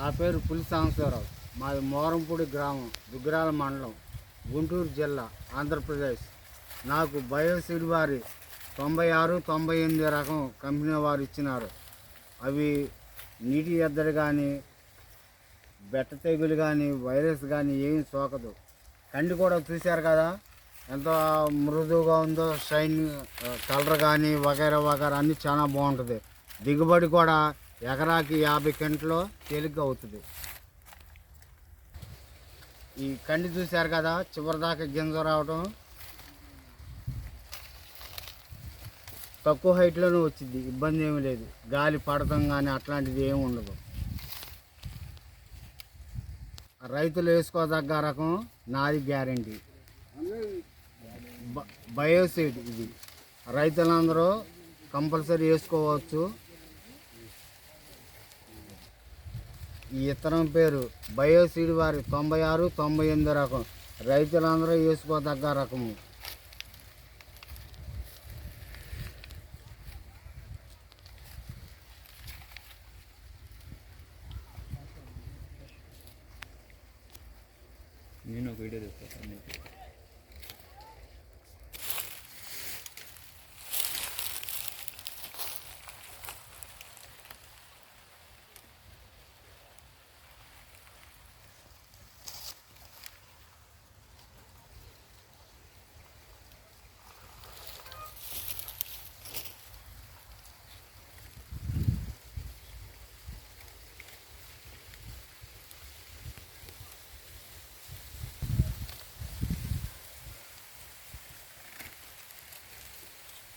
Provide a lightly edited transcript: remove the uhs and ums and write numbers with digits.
నా పేరు పులి సాంబశివరావు. మాది మోరంపూడి గ్రామం, దుగ్గరాల మండలం, గుంటూరు జిల్లా, ఆంధ్రప్రదేశ్. నాకు బయోసీడ్ వారి 96, 98 రకం కంపెనీ వారు ఇచ్చినారు. అవి నీటి ఎద్దడి కానీ, బెట్ట తెగులు కానీ, వైరస్ కానీ ఏమి సోకదు. కండి కూడా చూశారు కదా ఎంత మృదువుగా ఉందో. షైన్ కలర్ కానీ వగైరా వగైరా అన్నీ చాలా బాగుంటుంది. దిగుబడి కూడా ఎకరాకి 50 క్వింటలు తేలిగ్గా అవుతుంది. ఈ కండి చూశారు కదా, చివరిదాకా గింజ రావటం. తక్కువ హైట్లోనే వచ్చింది, ఇబ్బంది ఏమీ లేదు. గాలి పడటం కానీ అట్లాంటిది ఏమి ఉండదు. రైతులు వేసుకోదగ్గ రకం నాది గ్యారంటీ. బయోసీడ్ ఇది రైతులందరూ కంపల్సరీ వేసుకోవచ్చు. ఈ ఇత్తనం పేరు బయోసీడ్ వారి 96, 98 రకం. రైతులందరూ వేసుకోదగ్గ రకము. నేను ఒక వీడియో తెస్తాను.